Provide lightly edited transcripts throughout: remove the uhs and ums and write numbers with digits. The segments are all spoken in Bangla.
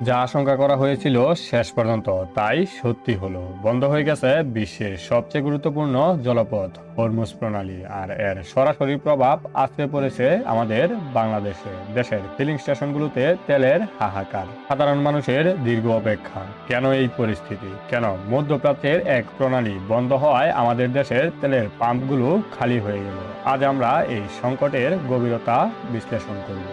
যা আশঙ্কা করা হয়েছিল শেষ পর্যন্ত তাই সত্যি হলো। বন্ধ হয়ে গেছে বিশ্বের সবচেয়ে গুরুত্বপূর্ণ জলপথ হরমুজ প্রণালী, আর এর সরাসরি প্রভাব আছড়ে পড়েছে আমাদের বাংলাদেশে। দেশের ফিলিং স্টেশনগুলোতে তেলের হাহাকার, সাধারণ মানুষের দীর্ঘ অপেক্ষা। কেন এই পরিস্থিতি? কেন মধ্যপ্রাচ্যের এক প্রণালী বন্ধ হওয়ায় আমাদের দেশের তেলের পাম্পগুলো খালি হয়ে গেল? আজ আমরা এই সংকটের গভীরতা বিশ্লেষণ করব।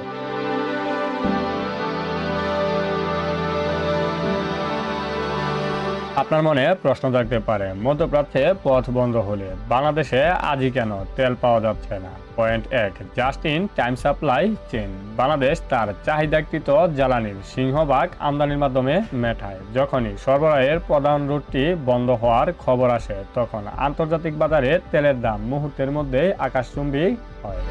আপনার মনে প্রশ্ন থাকতে পারে, মধ্যপ্রাচ্যে পথ বন্ধ হলে বাংলাদেশে আজই কেন তেল পাওয়া যাচ্ছে না? Point 1, just in time supply chain. Bangladesh তার চাহিদাকৃত জ্বালানির সিংহভাগ আমদানির মাধ্যমে মেটায়। যখনই সরবরাহের প্রধান রুটটি বন্ধ হওয়ার খবর আসে, তখন আন্তর্জাতিক বাজারে তেলের দাম মুহূর্তের মধ্যে আকাশচুম্বী হয়।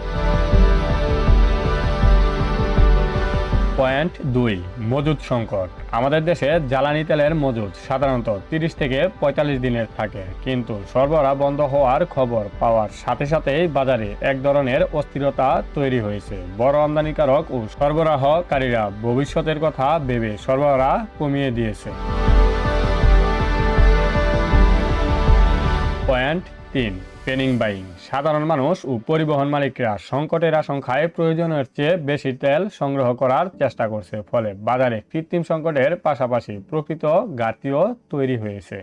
পয়েন্ট 2, মজুদ সংকট। আমাদের দেশে জ্বালানি তেলের মজুদ সাধারণত 30 থেকে 45 দিনের থাকে, কিন্তু সরবরাহ বন্ধ হওয়ার খবর পাওয়ার সাথে সাথেই বাজারে এক ধরনের অস্থিরতা তৈরি হয়েছে। বড় আমদানিকারক ও সরবরাহকারীরা ভবিষ্যতের কথা ভেবে সরবরাহ কমিয়ে দিয়েছে। Point 3, panic buying. সাধারণ মানুষ ও পরিবহন মালিকরা সংকটের আশঙ্কায় প্রয়োজনের চেয়ে বেশি তেল সংগ্রহ করার চেষ্টা করছে, ফলে বাজারে কৃত্রিম সংকটের পাশাপাশি প্রকৃত ঘাটতিও তৈরি হয়েছে।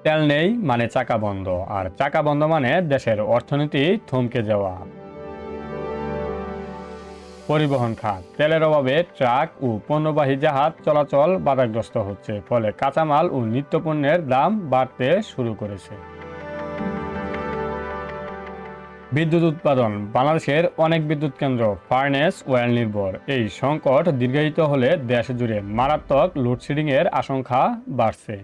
তেল নেই মানে চাকা বন্ধ, আর চাকা বন্ধ মানে দেশের অর্থনীতি থমকে যাওয়া। পরিবহন খাত, তেলের অভাবে ট্রাক ও পণ্যবাহী জাহাজ চলাচল বাধাগ্রস্ত হচ্ছে, ফলে কাঁচামাল ও নিত্যপণ্যের দাম বাড়তে শুরু করেছে। বিদ্যুৎ উৎপাদন, বাংলাদেশের অনেক বিদ্যুৎ কেন্দ্র ফার্নেস অয়েল নির্ভর। এই সংকট দীর্ঘায়িত হলে দেশ জুড়ে মারাত্মক লোডশেডিং এর আশঙ্কা বাড়ছে।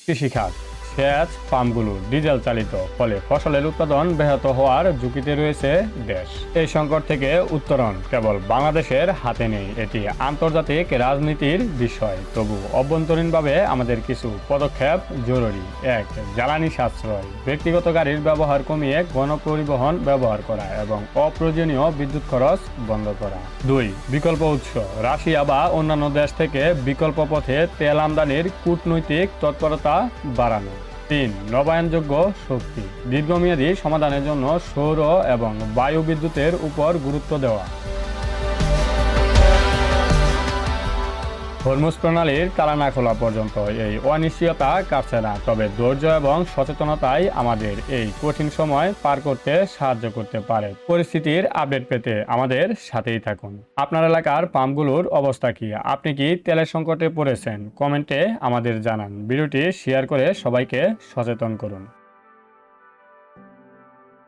কৃষিখাত, সেচ পাম্পগুলো ডিজেল চালিত, ফলে ফসলের উৎপাদন ব্যাহত হওয়ার ঝুঁকিতে রয়েছে দেশ। এই সংকট থেকে উত্তরণ কেবল বাংলাদেশের হাতে নেই, এটি আন্তর্জাতিক রাজনীতির বিষয়। তবু অভ্যন্তরীণভাবে আমাদের কিছু পদক্ষেপ জরুরি। 1, জ্বালানি সাশ্রয়। ব্যক্তিগত গাড়ির ব্যবহার কমিয়ে গণপরিবহন ব্যবহার করা এবং অপ্রয়োজনীয় বিদ্যুৎ খরচ বন্ধ করা। 2, বিকল্প উৎস। রাশিয়া বা অন্যান্য দেশ থেকে বিকল্প পথে তেল আমদানির কূটনৈতিক তৎপরতা বাড়ানো। 3, নবায়নযোগ্য শক্তি। দীর্ঘমেয়াদী সমাধানের জন্য সৌর এবং বায়ু বিদ্যুতের উপর গুরুত্ব দেওয়া। হরমুজ প্রণালীর তালা না খোলা পর্যন্ত এই অনিশ্চয়তা কাটছে না, তবে ধৈর্য এবং সচেতনতাই আমাদের এই কঠিন সময় পার করতে সাহায্য করতে পারে। পরিস্থিতির আপডেট পেতে আমাদের সাথেই থাকুন। আপনার এলাকার পাম্পগুলোর অবস্থা কি? আপনি কি তেলের সংকটে পড়েছেন? কমেন্টে আমাদের জানান। ভিডিওটি শেয়ার করে সবাইকে সচেতন করুন।